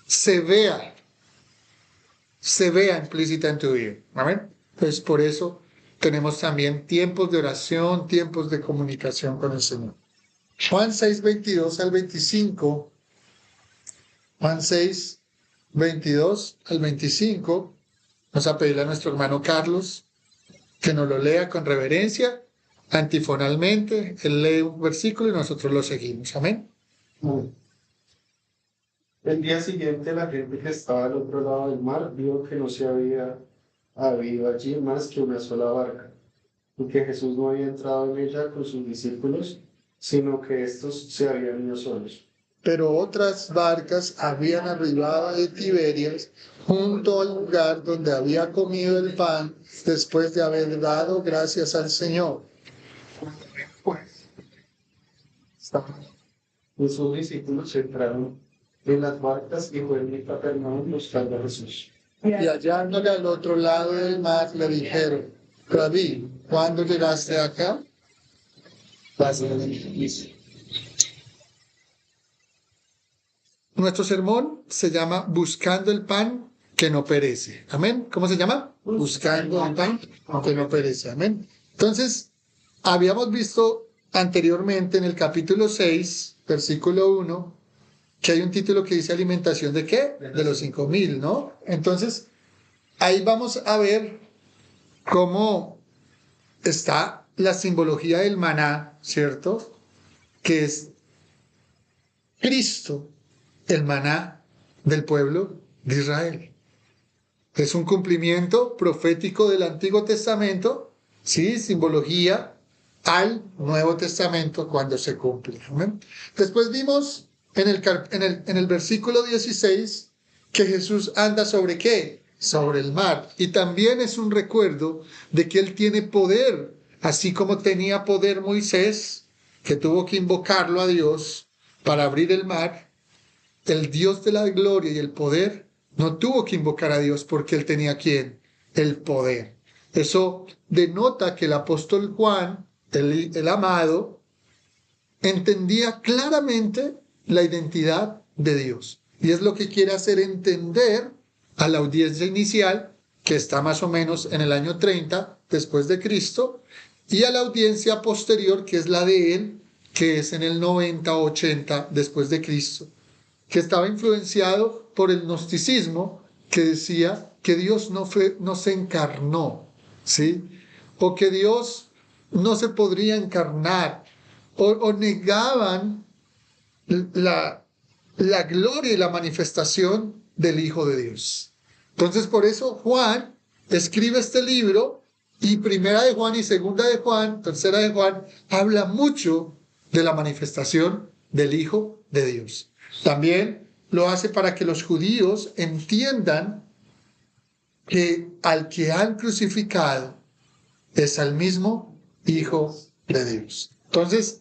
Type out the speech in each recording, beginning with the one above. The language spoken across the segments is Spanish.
se vea implícita en tu vida. Amén. Pues por eso tenemos también tiempos de oración, tiempos de comunicación con el Señor. Juan 6, 22 al 25. Juan 6, 22 al 25. Vamos a pedirle a nuestro hermano Carlos que nos lo lea con reverencia, antifonalmente. Él lee un versículo y nosotros lo seguimos. Amén. El día siguiente, la gente que estaba al otro lado del mar vio que no se había habido allí más que una sola barca, y que Jesús no había entrado en ella con sus discípulos, sino que éstos se habían ido solos. Pero otras barcas habían arribado de Tiberias junto al lugar donde había comido el pan después de haber dado gracias al Señor. Pues, y sus discípulos entraron en las barcas y fueron a Capernaum buscando a Jesús. Y hallándole al otro lado del mar, le dijeron: Rabí, ¿cuándo llegaste acá? Nuestro sermón se llama Buscando el pan que no perece. Amén. ¿Cómo se llama? Buscando el pan que no perece. Amén. Entonces, habíamos visto anteriormente en el capítulo 6, versículo 1, que hay un título que dice alimentación de qué? De los 5,000, ¿no? Entonces, ahí vamos a ver cómo está la simbología del maná, ¿cierto? Que es Cristo, el maná del pueblo de Israel. Es un cumplimiento profético del Antiguo Testamento, ¿sí? Simbología al Nuevo Testamento cuando se cumple. ¿Amén? Después vimos en el versículo 16 que Jesús anda sobre ¿qué? Sobre el mar. Y también es un recuerdo de que Él tiene poder, así como tenía poder Moisés, que tuvo que invocarlo a Dios para abrir el mar. El Dios de la gloria y el poder no tuvo que invocar a Dios porque Él tenía ¿quién? El poder. Eso denota que el apóstol Juan, el amado, entendía claramente la identidad de Dios. Y es lo que quiere hacer entender a la audiencia inicial, que está más o menos en el año 30 después de Cristo, y a la audiencia posterior, que es la de él, que es en el 90-80 después de Cristo, que estaba influenciado por el gnosticismo, que decía que Dios no se encarnó, ¿sí? O que Dios no se podría encarnar, o negaban la gloria y la manifestación del Hijo de Dios. Entonces, por eso Juan escribe este libro, y primera de Juan y segunda de Juan, tercera de Juan, habla mucho de la manifestación del Hijo de Dios. También lo hace para que los judíos entiendan que al que han crucificado es al mismo Hijo de Dios. Entonces,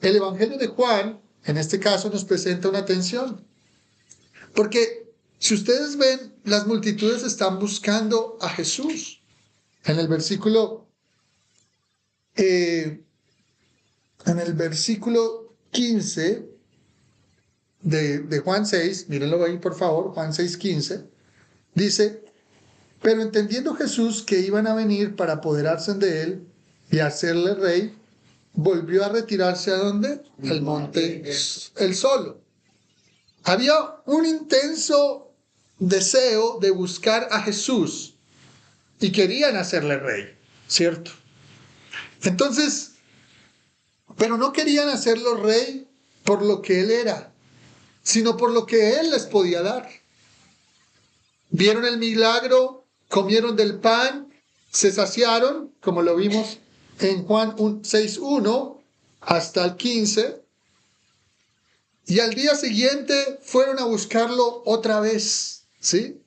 el Evangelio de Juan, en este caso, nos presenta una tensión. Porque si ustedes ven, las multitudes están buscando a Jesús. En el versículo 15 de Juan 6, mírenlo ahí por favor, Juan 6:15, dice: pero entendiendo Jesús que iban a venir para apoderarse de él y hacerle rey, volvió a retirarse ¿a dónde? Al monte él solo. Había un intenso deseo de buscar a Jesús y querían hacerle rey, ¿cierto? Entonces, pero no querían hacerlo rey por lo que él era, sino por lo que él les podía dar. Vieron el milagro, comieron del pan, se saciaron, como lo vimos en Juan 6:1 hasta el 15, y al día siguiente fueron a buscarlo otra vez, ¿sí?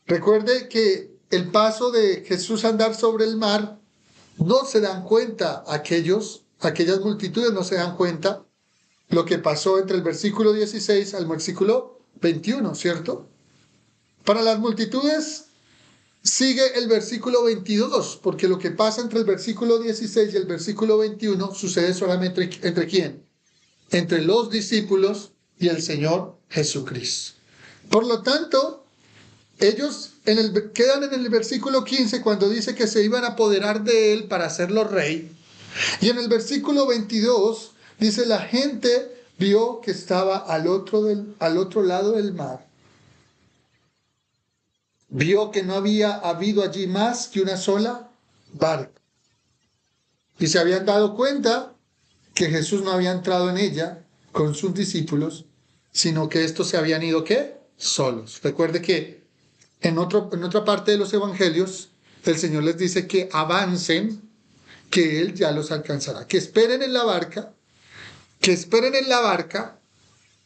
Recuerde que el paso de Jesús a andar sobre el mar, no se dan cuenta aquellas multitudes, no se dan cuenta lo que pasó entre el versículo 16 al versículo 21, ¿cierto? Para las multitudes sigue el versículo 22, porque lo que pasa entre el versículo 16 y el versículo 21 sucede solamente ¿entre quién? Entre los discípulos y el Señor Jesucristo. Por lo tanto, ellos quedan en el versículo 15 cuando dice que se iban a apoderar de él para hacerlo rey. Y en el versículo 22 dice, la gente vio que estaba al otro lado del mar. Vio que no había habido allí más que una sola barca. Y se habían dado cuenta que Jesús no había entrado en ella con sus discípulos, sino que estos se habían ido, ¿qué? Solos. Recuerde que en otra parte de los evangelios, el Señor les dice que avancen, que Él ya los alcanzará, que esperen en la barca,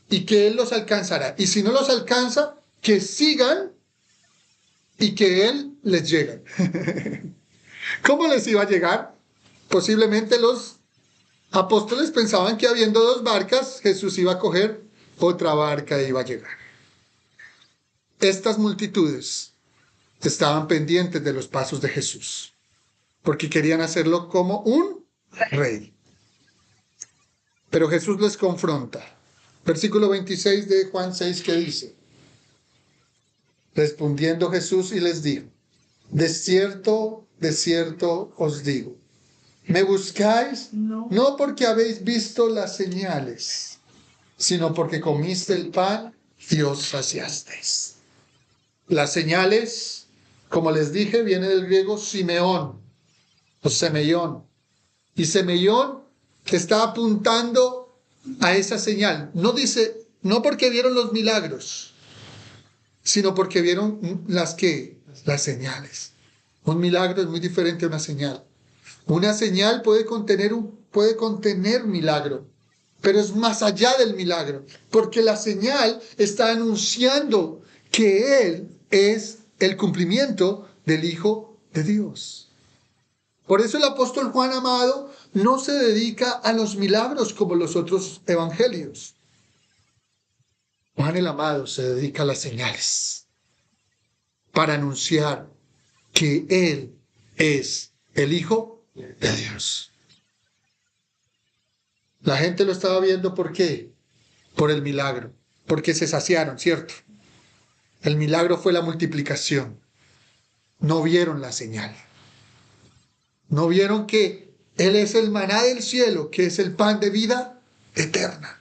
y que Él los alcanzará. Y si no los alcanza, que sigan y que Él les llegue. ¿Cómo les iba a llegar? Posiblemente los apóstoles pensaban que habiendo dos barcas, Jesús iba a coger otra barca e iba a llegar. Estas multitudes estaban pendientes de los pasos de Jesús, porque querían hacerlo como un rey. Pero Jesús les confronta. Versículo 26 de Juan 6, ¿qué dice? Respondiendo Jesús y les dijo, de cierto os digo, me buscáis no porque habéis visto las señales, sino porque comiste el pan y os saciasteis. Las señales, como les dije, viene del griego Simeón o semeión. Y semeión está apuntando a esa señal. No dice, no porque vieron los milagros, sino porque vieron las señales. Un milagro es muy diferente a una señal. Una señal puede contener milagro, pero es más allá del milagro, porque la señal está anunciando que Él es el cumplimiento del Hijo de Dios. Por eso el apóstol Juan, amado, no se dedica a los milagros como los otros evangelios. Juan el amado se dedica a las señales para anunciar que Él es el Hijo de Dios. La gente lo estaba viendo, ¿por qué? Por el milagro, porque se saciaron, ¿cierto? El milagro fue la multiplicación. No vieron la señal. No vieron que Él es el maná del cielo, que es el pan de vida eterna.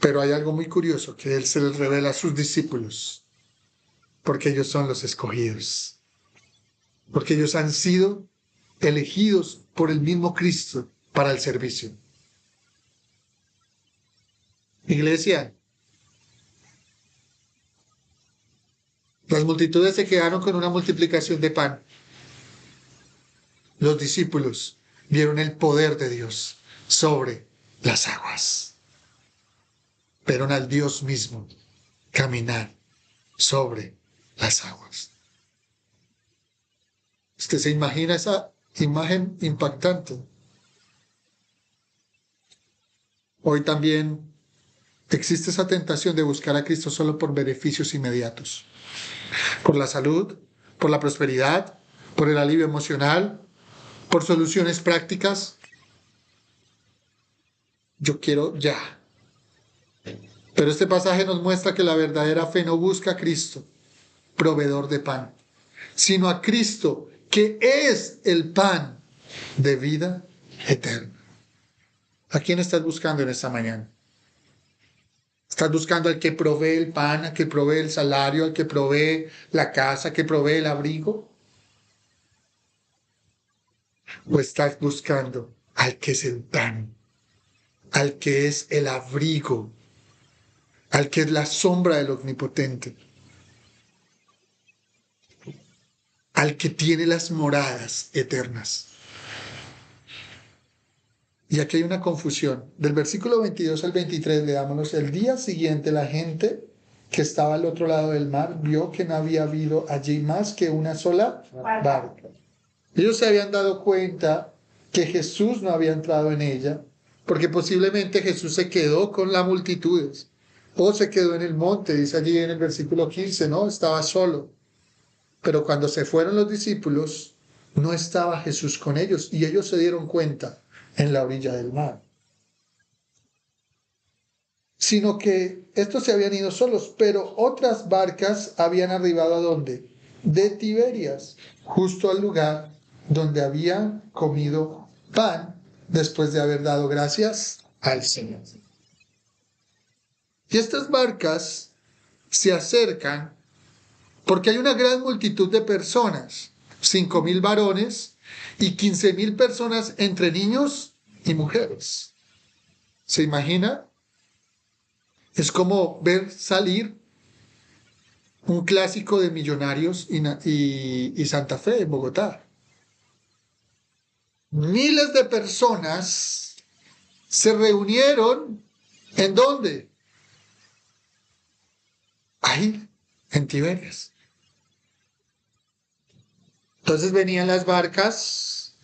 Pero hay algo muy curioso que Él se les revela a sus discípulos, porque ellos son los escogidos, porque ellos han sido elegidos por el mismo Cristo para el servicio. Iglesia, las multitudes se quedaron con una multiplicación de pan. Los discípulos vieron el poder de Dios sobre las aguas. Vieron al Dios mismo caminar sobre las aguas. ¿Usted se imagina esa imagen impactante? Hoy también existe esa tentación de buscar a Cristo solo por beneficios inmediatos. Por la salud, por la prosperidad, por el alivio emocional, por soluciones prácticas. Yo quiero ya. Pero este pasaje nos muestra que la verdadera fe no busca a Cristo, proveedor de pan, sino a Cristo, que es el pan de vida eterna. ¿A quién estás buscando en esta mañana? ¿Estás buscando al que provee el pan, al que provee el salario, al que provee la casa, al que provee el abrigo? ¿O estás buscando al que es el pan, al que es el abrigo, al que es la sombra del Omnipotente, al que tiene las moradas eternas? Y aquí hay una confusión. Del versículo 22 al 23, leámonos. El día siguiente la gente que estaba al otro lado del mar vio que no había habido allí más que una sola barca. Ellos se habían dado cuenta que Jesús no había entrado en ella, porque posiblemente Jesús se quedó con las multitudes, o se quedó en el monte, dice allí en el versículo 15, ¿no? Estaba solo. Pero cuando se fueron los discípulos, no estaba Jesús con ellos, y ellos se dieron cuenta en la orilla del mar. sino que estos se habían ido solos, pero otras barcas habían arribado ¿a dónde? De Tiberias, justo al lugar donde habían comido pan después de haber dado gracias al Señor. Y estas barcas se acercan porque hay una gran multitud de personas, 5.000 varones y 15.000 personas entre niños y mujeres. ¿Se imagina? Es como ver salir un clásico de Millonarios y Santa Fe en Bogotá. Miles de personas se reunieron. ¿En dónde? Ahí, en Tiberias. Entonces venían las barcas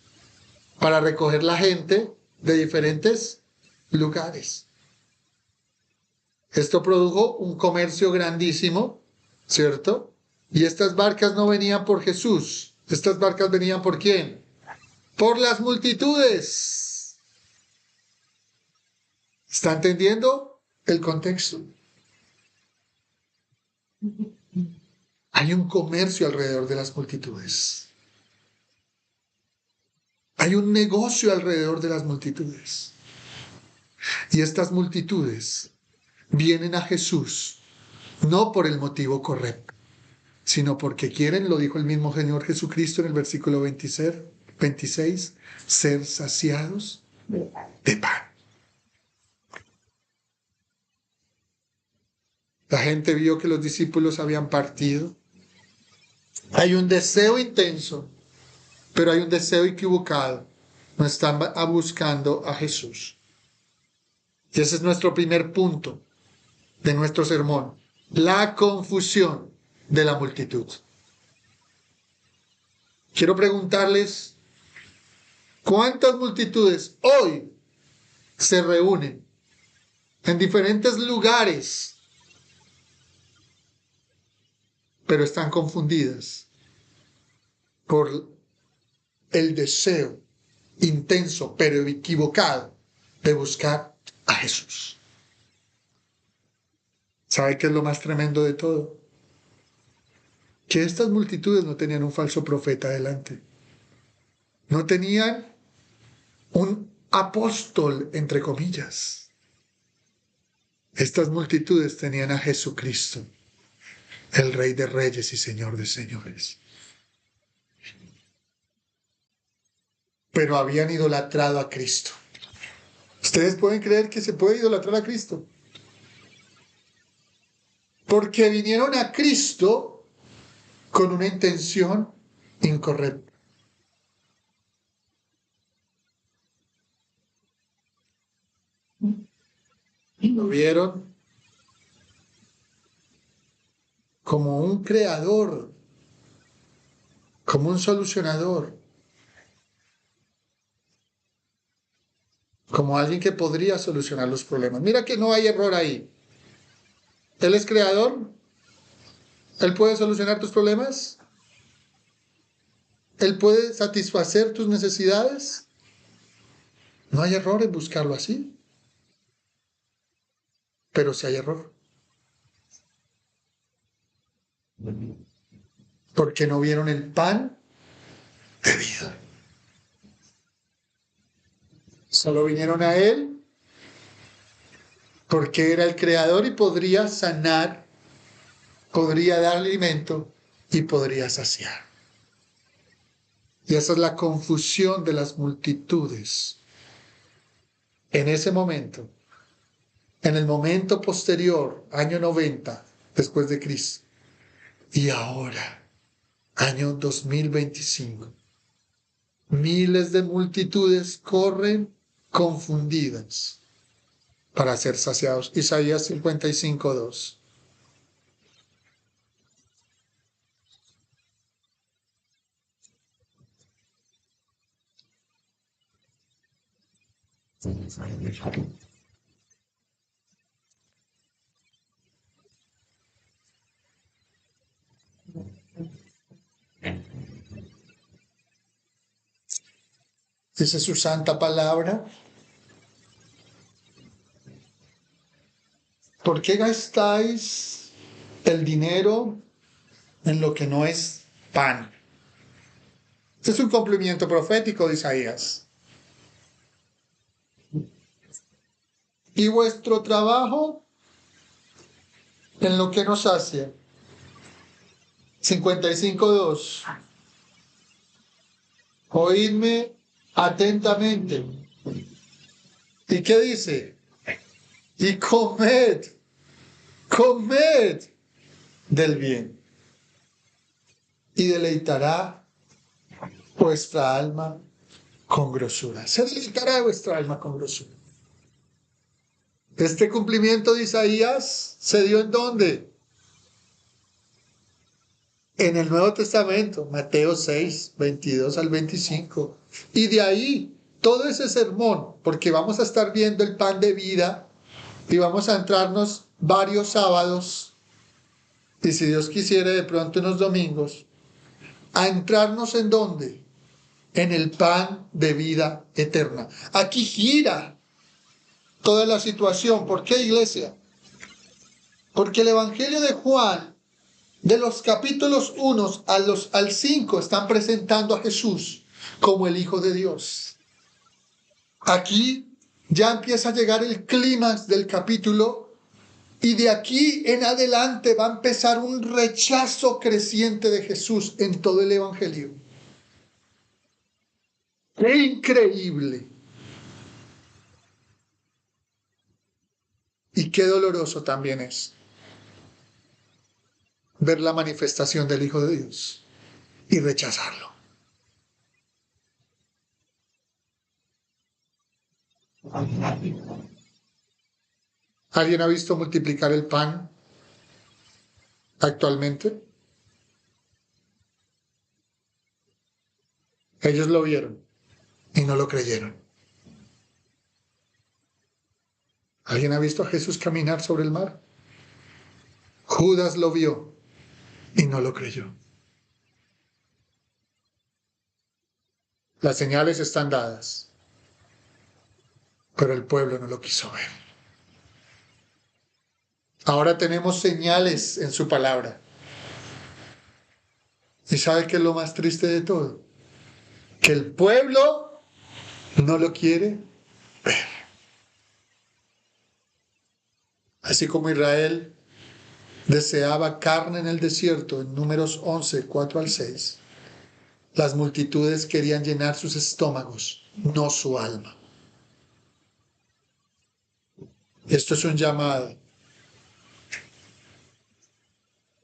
para recoger la gente de diferentes lugares. Esto produjo un comercio grandísimo, ¿cierto? Y estas barcas no venían por Jesús. Estas barcas venían ¿por quién? Por las multitudes. ¿Está entendiendo el contexto? Hay un comercio alrededor de las multitudes. Hay un negocio alrededor de las multitudes. Y estas multitudes vienen a Jesús no por el motivo correcto, sino porque quieren, lo dijo el mismo Señor Jesucristo en el versículo 26, ser saciados de pan. La gente vio que los discípulos habían partido. Hay un deseo intenso, pero hay un deseo equivocado. No están buscando a Jesús. Y ese es nuestro primer punto de nuestro sermón. La confusión de la multitud. Quiero preguntarles, ¿cuántas multitudes hoy se reúnen en diferentes lugares, pero están confundidas por el deseo intenso, pero equivocado de buscar a Jesús? ¿Sabe qué es lo más tremendo de todo? Que estas multitudes no tenían un falso profeta delante. No tenían un apóstol, entre comillas. Estas multitudes tenían a Jesucristo, el Rey de Reyes y Señor de Señores. Pero habían idolatrado a Cristo. ¿Ustedes pueden creer que se puede idolatrar a Cristo? Porque vinieron a Cristo con una intención incorrecta. Lo vieron como un creador, como un solucionador, como alguien que podría solucionar los problemas. Mira que no hay error ahí. Él es creador. Él puede solucionar tus problemas. Él puede satisfacer tus necesidades. No hay error en buscarlo así. Pero sí hay error. Porque no vieron el pan de vida. Solo vinieron a Él porque era el creador y podría sanar, podría dar alimento y podría saciar. Y esa es la confusión de las multitudes. En ese momento, en el momento posterior, año 90 después de Cristo, y ahora, año 2025, miles de multitudes corren confundidas para ser saciados. Isaías 55:2. Dice su santa palabra. ¿por qué gastáis el dinero en lo que no es pan? Este es un cumplimiento profético de Isaías. Y vuestro trabajo en lo que nos sacia. 55:2. Oídme atentamente. ¿Y qué dice? Y comed del bien. Y deleitará vuestra alma con grosura. Se deleitará vuestra alma con grosura. Este cumplimiento de Isaías se dio ¿en dónde? En el Nuevo Testamento, Mateo 6, 22 al 25. Y de ahí, todo ese sermón, porque vamos a estar viendo el pan de vida y vamos a entrarnos varios sábados, y si Dios quisiera de pronto unos domingos, a entrarnos ¿en dónde? En el pan de vida eterna. Aquí gira toda la situación. ¿Por qué, iglesia? Porque el Evangelio de Juan, de los capítulos 1 al 5, están presentando a Jesús como el Hijo de Dios. Aquí ya empieza a llegar el clímax del capítulo, y de aquí en adelante va a empezar un rechazo creciente de Jesús en todo el Evangelio. ¡Qué increíble! Y qué doloroso también es ver la manifestación del Hijo de Dios y rechazarlo. ¿Alguien ha visto multiplicar el pan actualmente? Ellos lo vieron y no lo creyeron. ¿Alguien ha visto a Jesús caminar sobre el mar? Judas lo vio y no lo creyó. Las señales están dadas, pero el pueblo no lo quiso ver. Ahora tenemos señales en su palabra. ¿Y sabe qué es lo más triste de todo? Que el pueblo no lo quiere ver. Así como Israel deseaba carne en el desierto, en Números 11, 4 al 6, las multitudes querían llenar sus estómagos, no su alma. Esto es un llamado,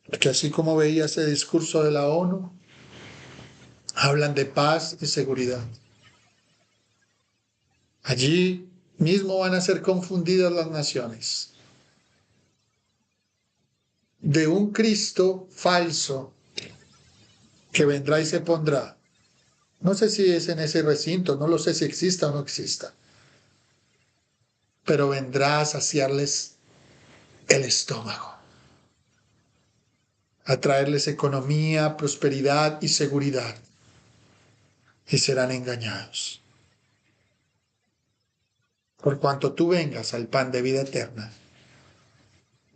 porque así como veía ese discurso de la ONU, hablan de paz y seguridad. Allí mismo van a ser confundidas las naciones. De un Cristo falso que vendrá y se pondrá. No sé si es en ese recinto, no lo sé si exista o no exista, pero vendrá a saciarles el estómago, a traerles economía, prosperidad y seguridad, y serán engañados. Por cuanto tú vengas al pan de vida eterna,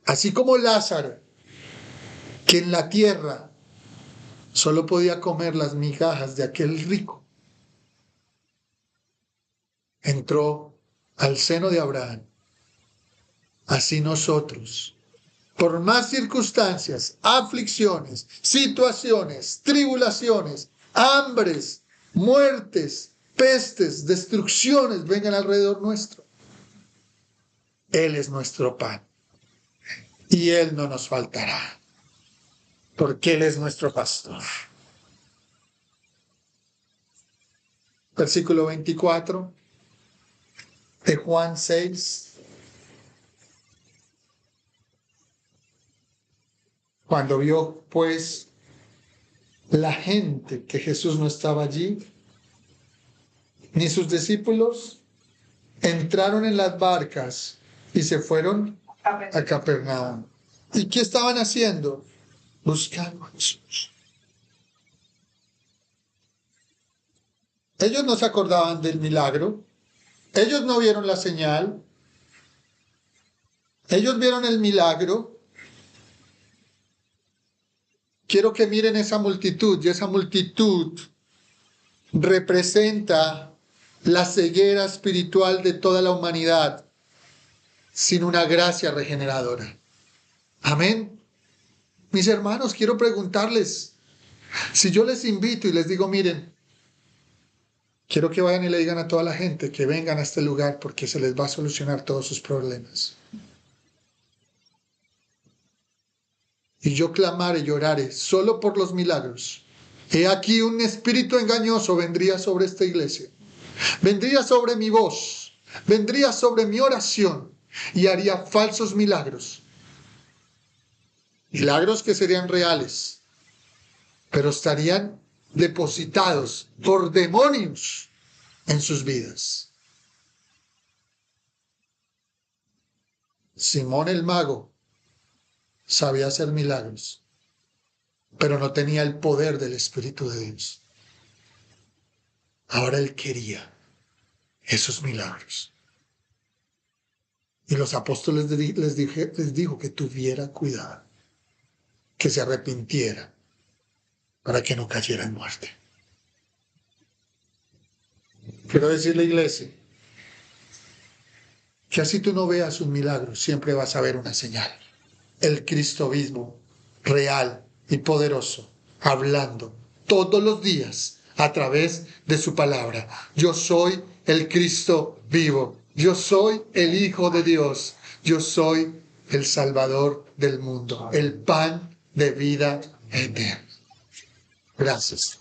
así como Lázaro, que en la tierra solo podía comer las migajas de aquel rico, entró al seno de Abraham. Así nosotros, por más circunstancias, aflicciones, situaciones, tribulaciones, hambres, muertes, pestes, destrucciones vengan alrededor nuestro, Él es nuestro pan y Él no nos faltará, porque Él es nuestro pastor. Versículo 24 de Juan 6. Cuando vio pues la gente que Jesús no estaba allí, ni sus discípulos, entraron en las barcas y se fueron a Capernaum. ¿Y qué estaban haciendo? Buscando a Jesús. Ellos no se acordaban del milagro, ellos no vieron la señal, Ellos vieron el milagro. Quiero que miren esa multitud, y esa multitud representa la ceguera espiritual de toda la humanidad sin una gracia regeneradora. Amén. Mis hermanos, quiero preguntarles, si yo les invito y les digo, miren, quiero que vayan y le digan a toda la gente que vengan a este lugar porque se les va a solucionar todos sus problemas. Y yo clamare y llorare solo por los milagros. He aquí un espíritu engañoso vendría sobre esta iglesia. Vendría sobre mi voz. Vendría sobre mi oración y haría falsos milagros. Milagros que serían reales, pero estarían depositados por demonios en sus vidas. Simón el mago sabía hacer milagros, pero no tenía el poder del Espíritu de Dios. Ahora él quería esos milagros. Y los apóstoles les dijo que tuviera cuidado, que se arrepintiera para que no cayera en muerte. Quiero decirle, iglesia, que así tú no veas un milagro, siempre vas a ver una señal. El Cristo mismo, real y poderoso, hablando todos los días a través de su palabra. Yo soy el Cristo vivo. Yo soy el Hijo de Dios. Yo soy el Salvador del mundo, el pan de vida eterna. Gracias.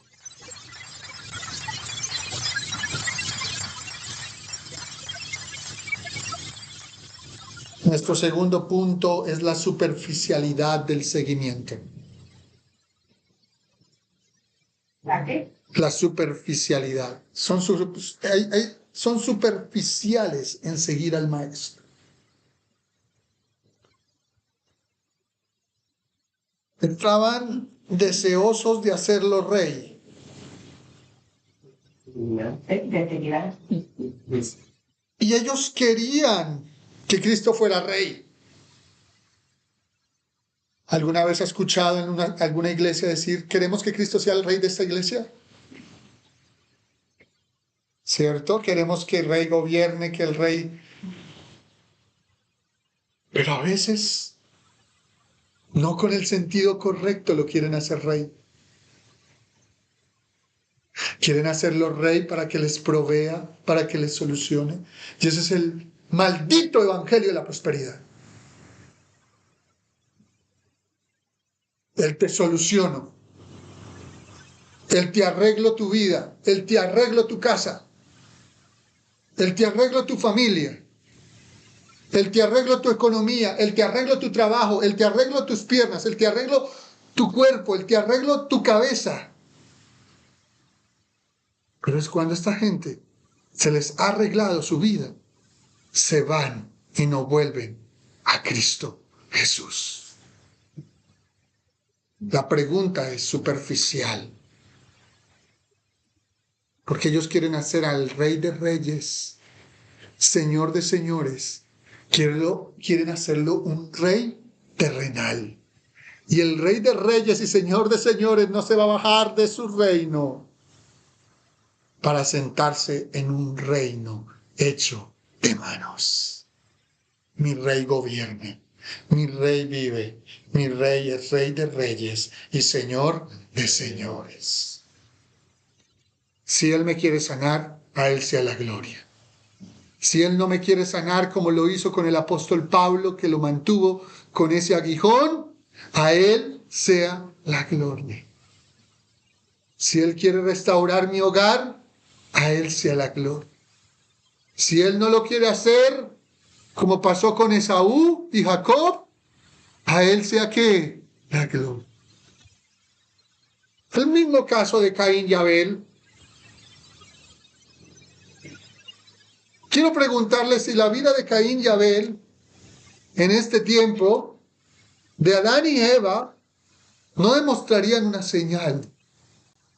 Nuestro segundo punto es la superficialidad del seguimiento. ¿La qué? La superficialidad. Son superficiales en seguir al maestro. Estaban deseosos de hacerlo rey. Y ellos querían que Cristo fuera rey. ¿Alguna vez has escuchado en alguna iglesia decir, queremos que Cristo sea el rey de esta iglesia? ¿Cierto? Queremos que el rey gobierne, que el rey... Pero a veces no con el sentido correcto lo quieren hacer rey. Quieren hacerlo rey para que les provea, para que les solucione. Y ese es el maldito evangelio de la prosperidad. Él te soluciono. Él te arreglo tu vida. Él te arreglo tu casa. Él te arreglo tu familia. Él te arreglo tu economía. Él te arreglo tu trabajo. Él te arreglo tus piernas. Él te arreglo tu cuerpo. Él te arreglo tu cabeza. Pero es cuando esta gente se les ha arreglado su vida, se van y no vuelven a Cristo Jesús. La pregunta es superficial. Porque ellos quieren hacer al Rey de Reyes, Señor de Señores. Quieren hacerlo un rey terrenal. Y el Rey de Reyes y Señor de Señores no se va a bajar de su reino para sentarse en un reino hecho de manos. Mi Rey gobierne, mi Rey vive, mi Rey es Rey de Reyes y Señor de Señores. Si Él me quiere sanar, a Él sea la gloria. Si Él no me quiere sanar como lo hizo con el apóstol Pablo, que lo mantuvo con ese aguijón, a Él sea la gloria. Si Él quiere restaurar mi hogar, a Él sea la gloria. Si Él no lo quiere hacer, como pasó con Esaú y Jacob, a Él sea que la gloria. El mismo caso de Caín y Abel. Quiero preguntarles si la vida de Caín y Abel en este tiempo de Adán y Eva no demostrarían una señal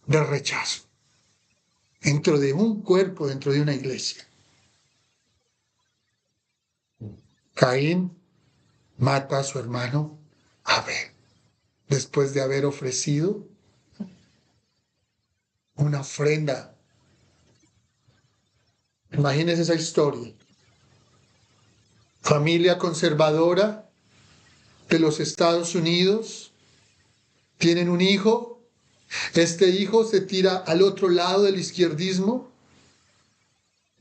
de rechazo dentro de un cuerpo, dentro de una iglesia. Caín mata a su hermano Abel, después de haber ofrecido una ofrenda. Imagínense esa historia. Familia conservadora de los Estados Unidos, tienen un hijo, este hijo se tira al otro lado del izquierdismo,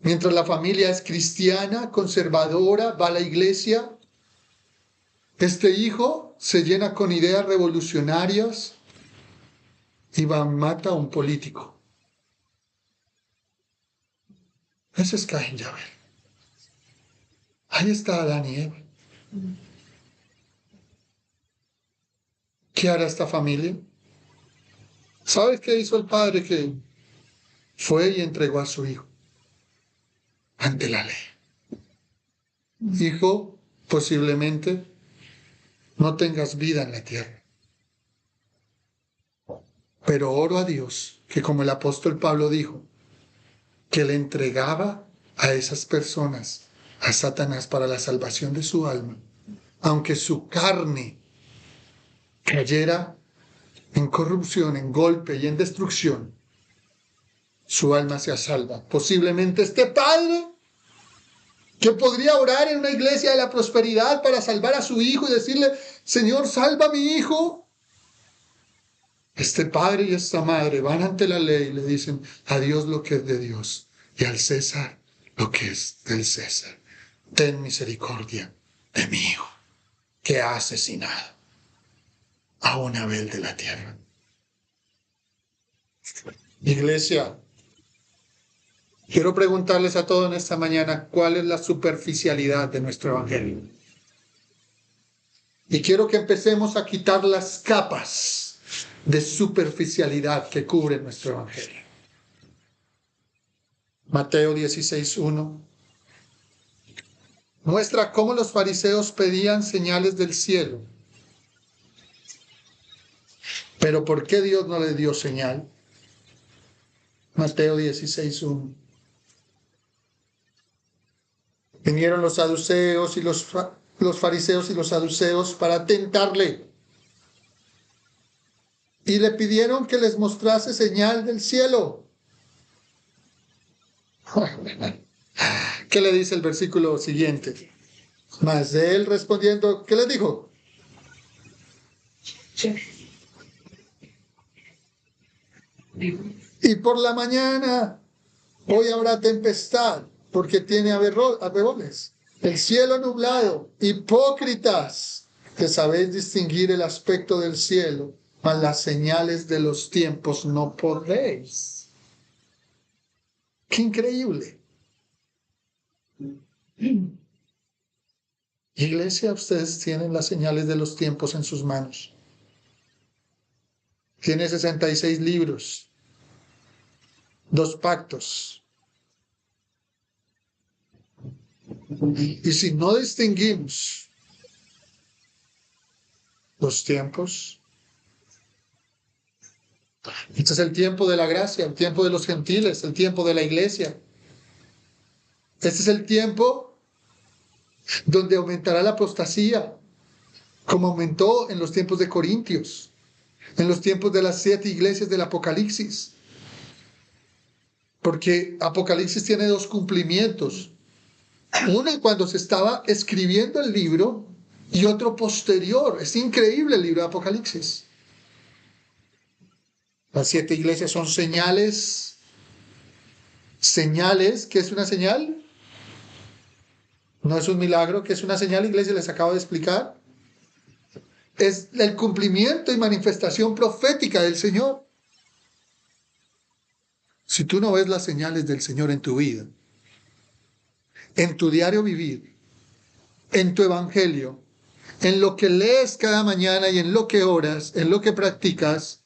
mientras la familia es cristiana, conservadora, va a la iglesia. Este hijo se llena con ideas revolucionarias y mata a un político. Ese es Caín y Abel. Ahí está Adán y Eva. ¿Qué hará esta familia? ¿Sabes qué hizo el padre? Que fue y entregó a su hijo ante la ley. Hijo, posiblemente no tengas vida en la tierra. Pero oro a Dios que, como el apóstol Pablo dijo, que le entregaba a esas personas a Satanás para la salvación de su alma, aunque su carne cayera en corrupción, en golpe y en destrucción, su alma sea salva. Posiblemente este padre, que podría orar en una iglesia de la prosperidad para salvar a su hijo y decirle: Señor, salva a mi hijo. Este padre y esta madre van ante la ley y le dicen a Dios lo que es de Dios y al César lo que es del César. Ten misericordia de mi hijo, que ha asesinado a un Abel de la tierra. Iglesia, quiero preguntarles a todos en esta mañana cuál es la superficialidad de nuestro evangelio. Y quiero que empecemos a quitar las capas de superficialidad que cubren nuestro evangelio. Mateo 16:1 muestra cómo los fariseos pedían señales del cielo. Pero ¿por qué Dios no les dio señal? Mateo 16:1. Vinieron los saduceos y los fariseos y los saduceos para tentarle. Y le pidieron que les mostrase señal del cielo. ¿Qué le dice el versículo siguiente? Mas él respondiendo, ¿qué les dijo? Y por la mañana hoy habrá tempestad, porque tiene arreboles. El cielo nublado. Hipócritas, que sabéis distinguir el aspecto del cielo, mas las señales de los tiempos no podéis. ¡Qué increíble! Iglesia, ustedes tienen las señales de los tiempos en sus manos. Tiene 66 libros, 2 pactos. Y si no distinguimos los tiempos, este es el tiempo de la gracia, el tiempo de los gentiles, el tiempo de la iglesia. Este es el tiempo donde aumentará la apostasía, como aumentó en los tiempos de Corintios, en los tiempos de las 7 iglesias del Apocalipsis. Porque Apocalipsis tiene 2 cumplimientos. Uno cuando se estaba escribiendo el libro y otro posterior. Es increíble el libro de Apocalipsis. Las 7 iglesias son señales. Señales, ¿qué es una señal? No es un milagro. ¿Qué es una señal, iglesia? Les acabo de explicar. Es el cumplimiento y manifestación profética del Señor. Si tú no ves las señales del Señor en tu vida, en tu diario vivir, en tu evangelio, en lo que lees cada mañana y en lo que oras, en lo que practicas,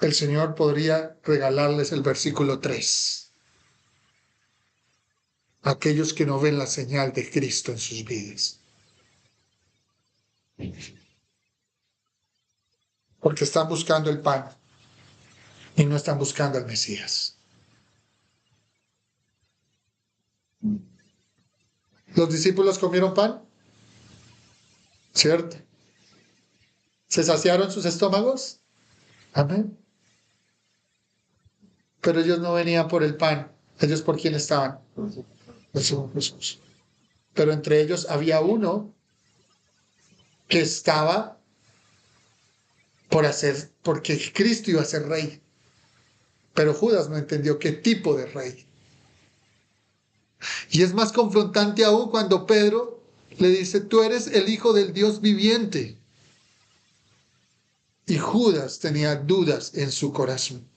el Señor podría regalarles el versículo 3. Aquellos que no ven la señal de Cristo en sus vidas. Porque están buscando el pan y no están buscando al Mesías. ¿Los discípulos comieron pan? ¿Cierto? ¿Se saciaron sus estómagos? Amén. Pero ellos no venían por el pan. ¿Ellos por quién estaban? Jesús. Pero entre ellos había uno que estaba porque Cristo iba a ser rey. Pero Judas no entendió qué tipo de rey. Y es más confrontante aún cuando Pedro le dice, tú eres el Hijo del Dios viviente. Y Judas tenía dudas en su corazón.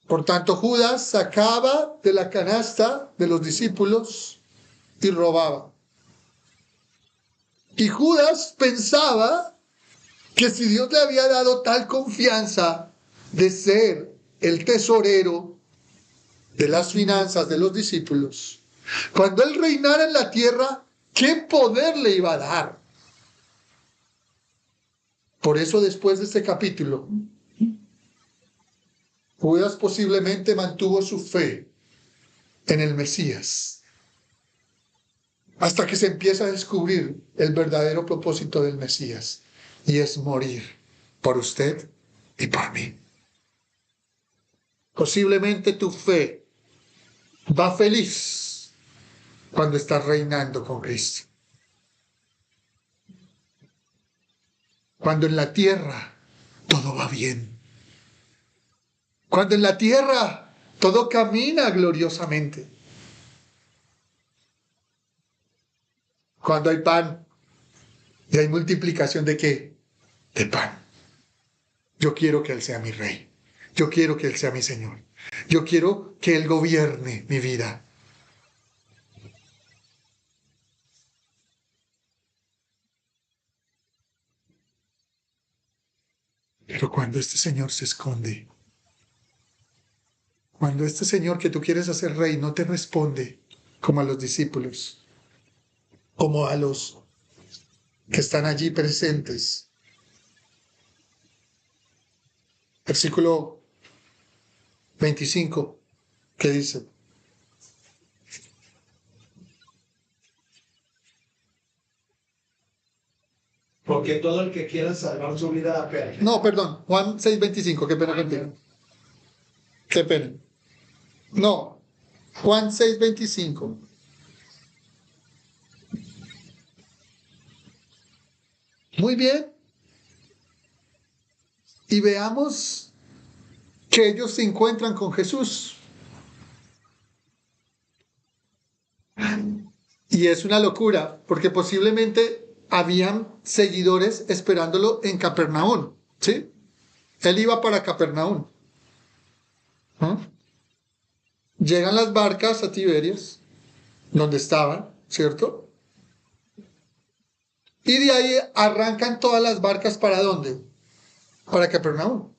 Por tanto, Judas sacaba de la canasta de los discípulos y robaba. Y Judas pensaba que si Dios le había dado tal confianza de ser el tesorero de las finanzas de los discípulos, cuando él reinara en la tierra, ¿qué poder le iba a dar? Por eso después de este capítulo, Judas posiblemente mantuvo su fe en el Mesías, hasta que se empieza a descubrir el verdadero propósito del Mesías, y es morir por usted y por mí. Posiblemente tu fe va feliz cuando estás reinando con Cristo. Cuando en la tierra todo va bien. Cuando en la tierra todo camina gloriosamente. Cuando hay pan y hay multiplicación ¿de qué? De pan. Yo quiero que Él sea mi rey. Yo quiero que Él sea mi Señor. Yo quiero que Él gobierne mi vida. Pero cuando este Señor se esconde, cuando este Señor que tú quieres hacer rey no te responde como a los discípulos, como a los que están allí presentes. Versículo 25, ¿qué dice? Porque todo el que quiera salvar su vida la pierde. No, perdón, Juan 6:25, qué pena contigo. Qué pena. No, Juan 6:25. Muy bien. Y veamos que ellos se encuentran con Jesús. Y es una locura, porque posiblemente habían seguidores esperándolo en Capernaum, ¿sí? Él iba para Capernaum. ¿Ah? Llegan las barcas a Tiberias, donde estaban, ¿cierto? Y de ahí arrancan todas las barcas ¿para dónde? Para Capernaum,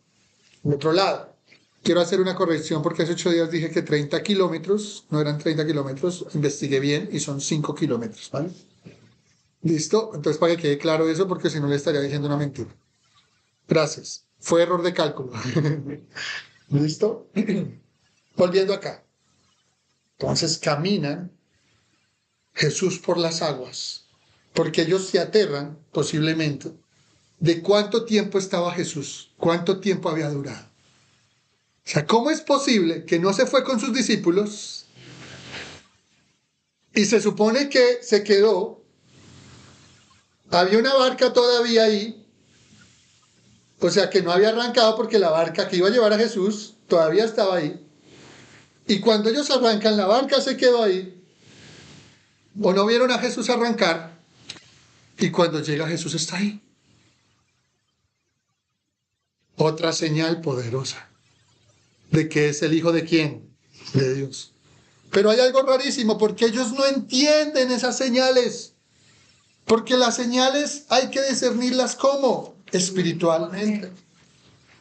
al otro lado. Quiero hacer una corrección porque hace 8 días dije que 30 kilómetros, no eran 30 kilómetros, investigué bien y son 5 kilómetros, ¿vale? ¿Listo? Entonces para que quede claro eso porque si no le estaría diciendo una mentira. Gracias. Fue error de cálculo. ¿Listo? Volviendo acá. Entonces caminan Jesús por las aguas, porque ellos se aterran posiblemente de cuánto tiempo estaba Jesús, cuánto tiempo había durado. O sea, ¿cómo es posible que no se fue con sus discípulos y se supone que se quedó? Había una barca todavía ahí, o sea que no había arrancado porque la barca que iba a llevar a Jesús todavía estaba ahí. Y cuando ellos arrancan, la barca se quedó ahí. O no vieron a Jesús arrancar. Y cuando llega Jesús está ahí. Otra señal poderosa de que es el Hijo de ¿quién? De Dios. Pero hay algo rarísimo porque ellos no entienden esas señales. Porque las señales hay que discernirlas ¿cómo? Espiritualmente.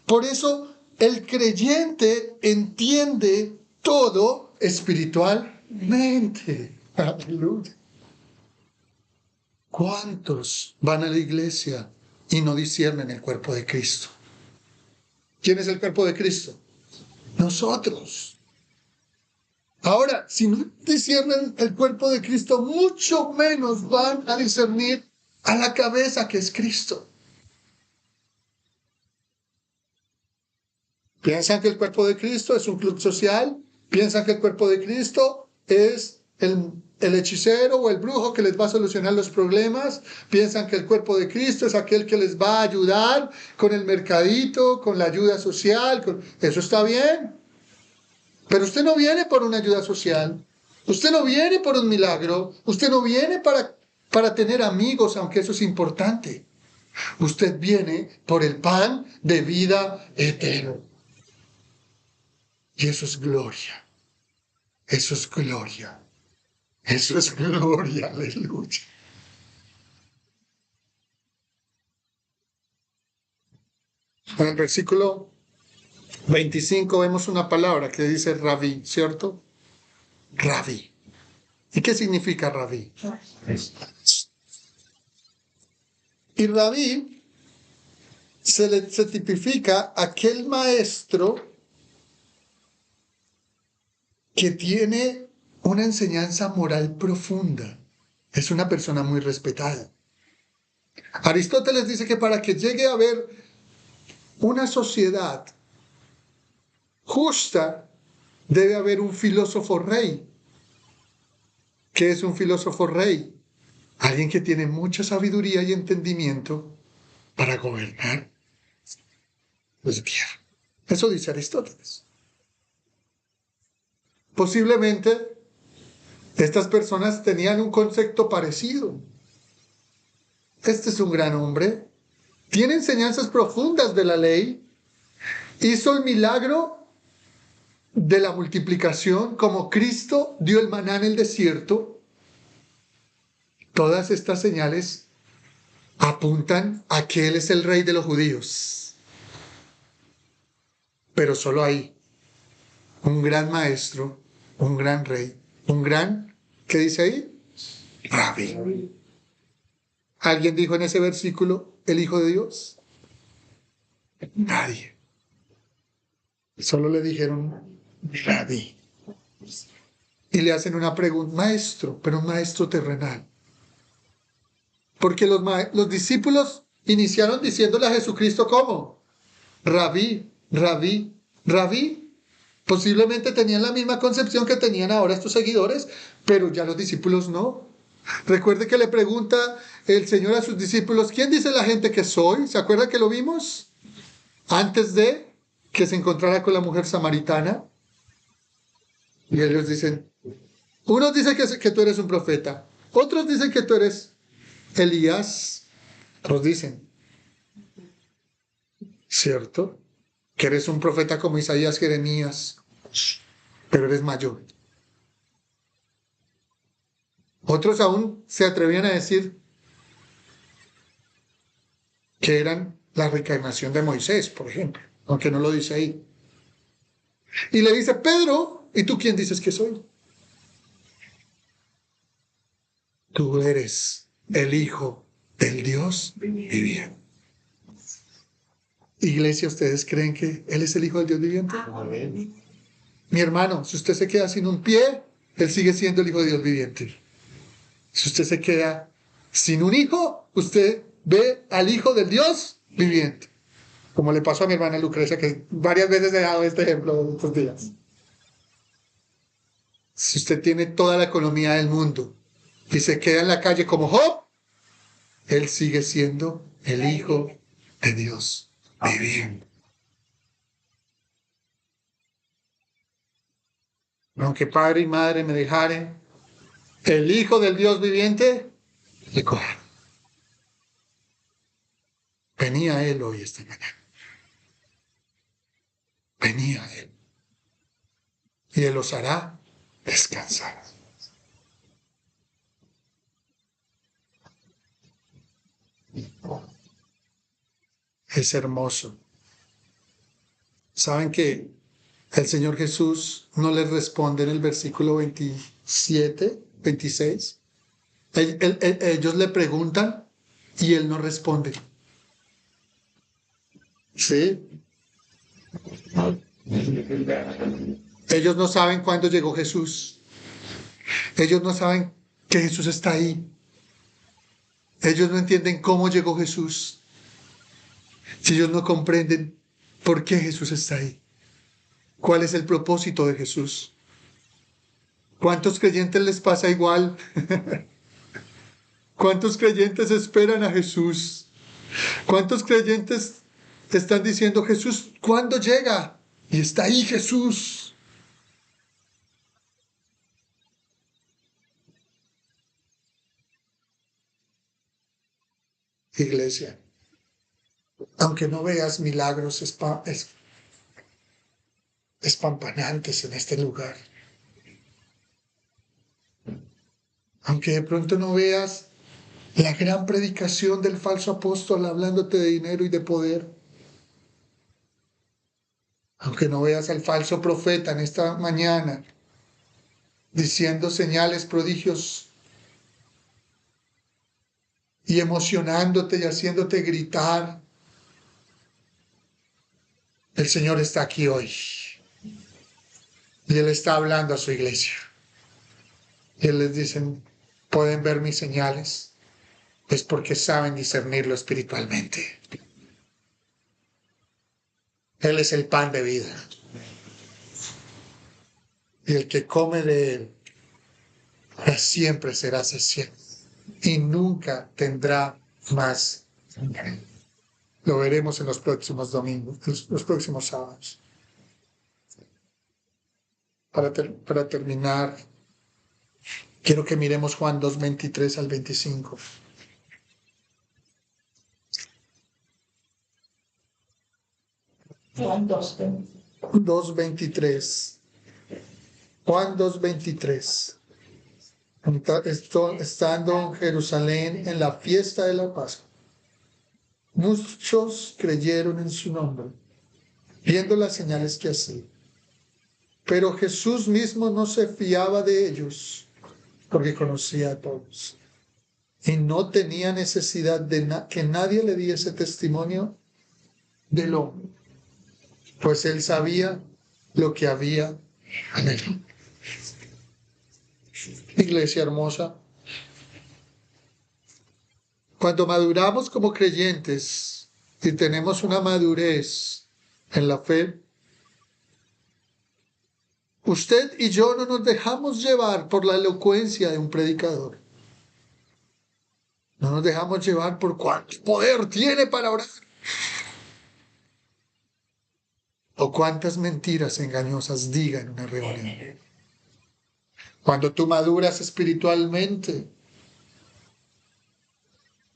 Por eso el creyente entiende todo espiritualmente. Aleluya. ¿Cuántos van a la iglesia y no disciernen el cuerpo de Cristo? ¿Quién es el cuerpo de Cristo? Nosotros. Ahora, si no disciernen el cuerpo de Cristo, mucho menos van a discernir a la cabeza que es Cristo. Piensan que el cuerpo de Cristo es un club social, piensan que el cuerpo de Cristo es el hechicero o el brujo que les va a solucionar los problemas, piensan que el cuerpo de Cristo es aquel que les va a ayudar con el mercadito, con la ayuda social, eso está bien, pero usted no viene por una ayuda social, usted no viene por un milagro, usted no viene para tener amigos, aunque eso es importante, usted viene por el pan de vida eterna. Y eso es gloria. Eso es gloria. Eso es gloria. Aleluya. En el versículo 25 vemos una palabra que dice rabí, ¿cierto? Rabí. ¿Y qué significa rabí? Y rabí se tipifica aquel maestro que tiene una enseñanza moral profunda. Es una persona muy respetada. Aristóteles dice que para que llegue a haber una sociedad justa, debe haber un filósofo rey. ¿Qué es un filósofo rey? Alguien que tiene mucha sabiduría y entendimiento para gobernar los tierra. Eso dice Aristóteles. Posiblemente estas personas tenían un concepto parecido. Este es un gran hombre, tiene enseñanzas profundas de la ley, hizo el milagro de la multiplicación como Cristo dio el maná en el desierto. Todas estas señales apuntan a que Él es el rey de los judíos. Pero solo hay un gran maestro, un gran rey, un gran, ¿qué dice ahí? Rabí. ¿Alguien dijo en ese versículo el Hijo de Dios? Nadie. Solo le dijeron Rabí. Y le hacen una pregunta, maestro, pero un maestro terrenal. Porque los discípulos iniciaron diciéndole a Jesucristo ¿cómo? Rabí, rabí, rabí. Posiblemente tenían la misma concepción que tenían ahora estos seguidores, pero ya los discípulos no. Recuerde que le pregunta el Señor a sus discípulos, ¿quién dice la gente que soy? ¿Se acuerda que lo vimos? Antes de que se encontrara con la mujer samaritana. Y ellos dicen, unos dicen que tú eres un profeta, otros dicen que tú eres Elías, otros dicen, ¿cierto? Que eres un profeta como Isaías, Jeremías, pero eres mayor. Otros aún se atrevían a decir que eran la reencarnación de Moisés, por ejemplo, aunque no lo dice ahí. Y le dice, Pedro, ¿y tú quién dices que soy? Tú eres el Hijo del Dios viviente. Iglesia, ¿ustedes creen que Él es el Hijo del Dios viviente? Amén. Mi hermano, si usted se queda sin un pie, Él sigue siendo el Hijo de Dios viviente. Si usted se queda sin un hijo, usted ve al Hijo del Dios viviente. Como le pasó a mi hermana Lucrecia, que varias veces he dado este ejemplo estos días. Si usted tiene toda la economía del mundo y se queda en la calle como Job, Él sigue siendo el Hijo de Dios viviente. Aunque padre y madre me dejaren, el Hijo del Dios viviente le coja. Venía Él hoy esta mañana. Venía Él. Y Él los hará descansar. Es hermoso. ¿Saben que el Señor Jesús no les responde en el versículo 27, 26? Ellos le preguntan y Él no responde. ¿Sí? Ellos no saben cuándo llegó Jesús. Ellos no saben que Jesús está ahí. Ellos no entienden cómo llegó Jesús. Si ellos no comprenden por qué Jesús está ahí. ¿Cuál es el propósito de Jesús? ¿Cuántos creyentes les pasa igual? ¿Cuántos creyentes esperan a Jesús? ¿Cuántos creyentes están diciendo, Jesús, ¿cuándo llega? Y está ahí Jesús. Iglesia, aunque no veas milagros espampanantes en este lugar, aunque de pronto no veas la gran predicación del falso apóstol hablándote de dinero y de poder, aunque no veas al falso profeta en esta mañana diciendo señales, prodigios y emocionándote y haciéndote gritar, el Señor está aquí hoy y Él está hablando a su iglesia y Él les dice, pueden ver mis señales, es porque saben discernirlo espiritualmente. Él es el pan de vida. Y el que come de Él para siempre será saciado y nunca tendrá más. Lo veremos en los próximos domingos, los próximos sábados. Para terminar, quiero que miremos Juan 2:23 al 25. Juan 2. 2:23. Juan 2:23. Estando en Jerusalén en la fiesta de la Pascua, muchos creyeron en su nombre, viendo las señales que hacía. Pero Jesús mismo no se fiaba de ellos, porque conocía a todos. Y no tenía necesidad de que nadie le diese testimonio del hombre, pues él sabía lo que había en él. Iglesia hermosa, cuando maduramos como creyentes y tenemos una madurez en la fe, usted y yo no nos dejamos llevar por la elocuencia de un predicador. No nos dejamos llevar por cuánto poder tiene para orar. O cuántas mentiras engañosas diga en una reunión. Cuando tú maduras espiritualmente,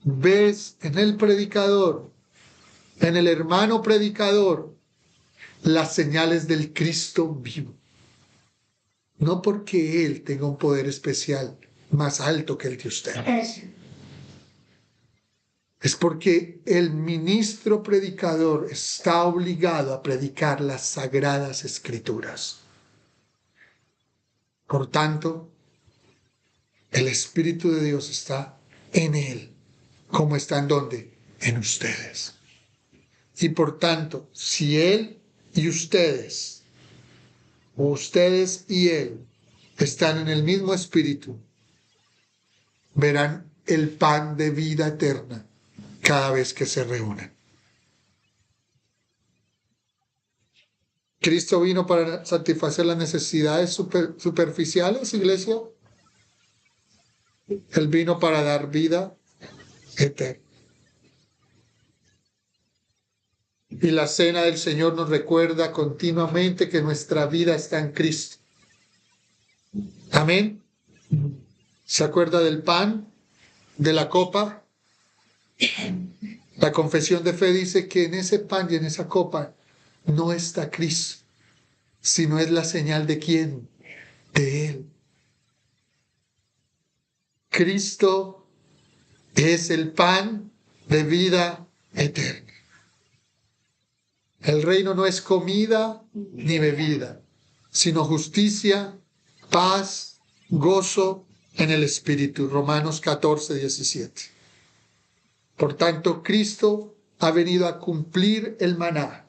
ves en el predicador, en el hermano predicador, las señales del Cristo vivo. No porque Él tenga un poder especial más alto que el de usted. Es porque el ministro predicador está obligado a predicar las sagradas escrituras. Por tanto, el Espíritu de Dios está en Él. ¿Cómo está en dónde? En ustedes. Y por tanto, si Él y ustedes, o ustedes y Él, están en el mismo Espíritu, verán el pan de vida eterna cada vez que se reúnan. Cristo vino para satisfacer las necesidades superficiales, iglesia. Él vino para dar vida eterna. Y la cena del Señor nos recuerda continuamente que nuestra vida está en Cristo. Amén. ¿Se acuerda del pan, de la copa? La confesión de fe dice que en ese pan y en esa copa no está Cristo, sino es la señal de ¿quién? De Él. Cristo es el pan de vida eterna. El reino no es comida ni bebida, sino justicia, paz, gozo en el Espíritu. Romanos 14:17. Por tanto, Cristo ha venido a cumplir el maná.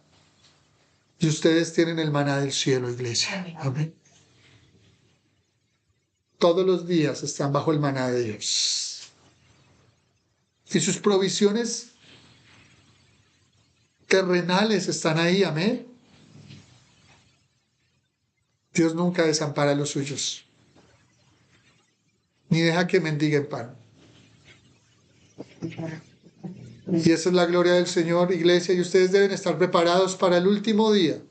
Y ustedes tienen el maná del cielo, iglesia. Amén. Amén. Todos los días están bajo el maná de Dios. Y sus provisiones terrenales están ahí, amén. Dios nunca desampara a los suyos, ni deja que mendiguen pan. Y esa es la gloria del Señor, iglesia, y ustedes deben estar preparados para el último día.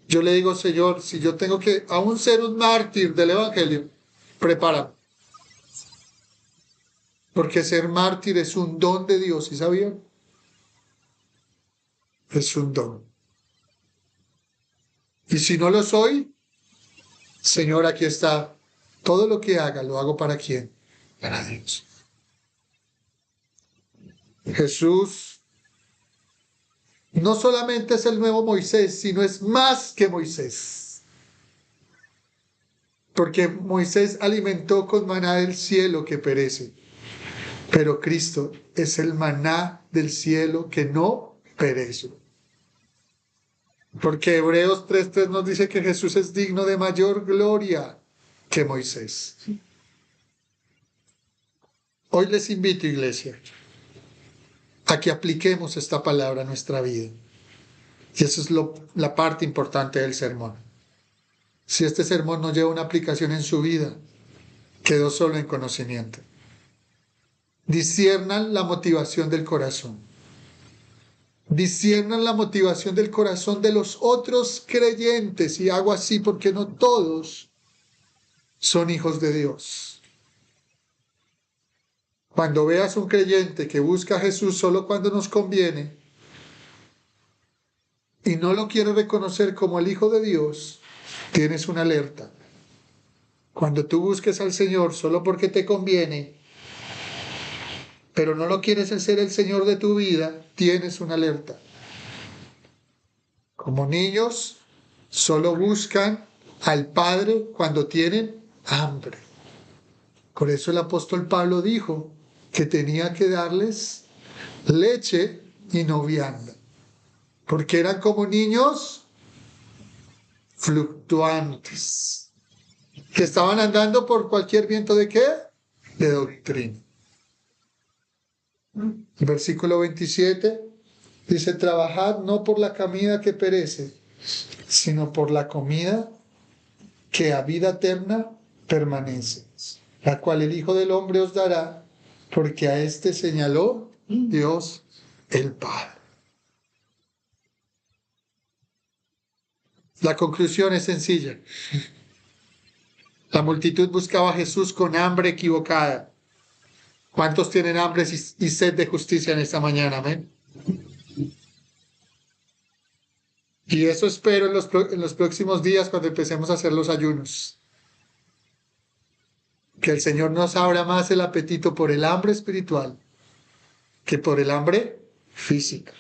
Yo le digo, Señor, si yo tengo que aún ser un mártir del Evangelio, prepárame. Porque ser mártir es un don de Dios, ¿sí sabían? Es un don. Y si no lo soy, Señor, aquí está. Todo lo que haga, ¿lo hago para quién? Para Dios. Jesús no solamente es el nuevo Moisés, sino es más que Moisés. Porque Moisés alimentó con maná del cielo que perece, pero Cristo es el maná del cielo que no perece. Porque Hebreos 3:3 nos dice que Jesús es digno de mayor gloria que Moisés. Hoy les invito, iglesia, a que apliquemos esta palabra a nuestra vida. Y esa es la parte importante del sermón. Si este sermón no lleva una aplicación en su vida, quedó solo en conocimiento. Disciernan la motivación del corazón. Disciernan la motivación del corazón de los otros creyentes. Y hago así porque no todos son hijos de Dios. Cuando veas un creyente que busca a Jesús solo cuando nos conviene y no lo quiere reconocer como el Hijo de Dios, tienes una alerta. Cuando tú busques al Señor solo porque te conviene, pero no lo quieres ser el Señor de tu vida, tienes una alerta. Como niños, solo buscan al Padre cuando tienen hambre. Por eso el apóstol Pablo dijo que tenía que darles leche y no vianda, porque eran como niños fluctuantes, que estaban andando por cualquier viento ¿de qué? De doctrina. El versículo 27 dice, trabajad no por la comida que perece, sino por la comida que a vida eterna permanece, la cual el Hijo del Hombre os dará, porque a éste señaló Dios el Padre. La conclusión es sencilla. La multitud buscaba a Jesús con hambre equivocada. ¿Cuántos tienen hambre y sed de justicia en esta mañana? Amén. Y eso espero en los próximos días cuando empecemos a hacer los ayunos. Que el Señor nos abra más el apetito por el hambre espiritual que por el hambre física.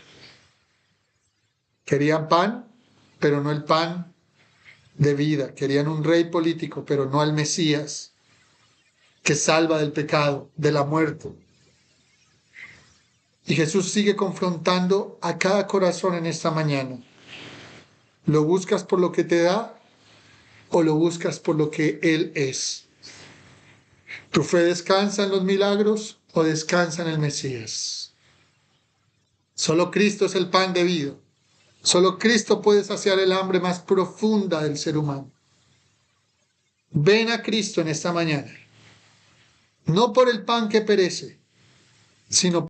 Querían pan, pero no el pan de vida. Querían un rey político, pero no al Mesías, que salva del pecado, de la muerte. Y Jesús sigue confrontando a cada corazón en esta mañana. ¿Lo buscas por lo que te da o lo buscas por lo que Él es? ¿Tu fe descansa en los milagros o descansa en el Mesías? Solo Cristo es el pan de vida. Solo Cristo puede saciar el hambre más profunda del ser humano. Ven a Cristo en esta mañana. No por el pan que perece, sino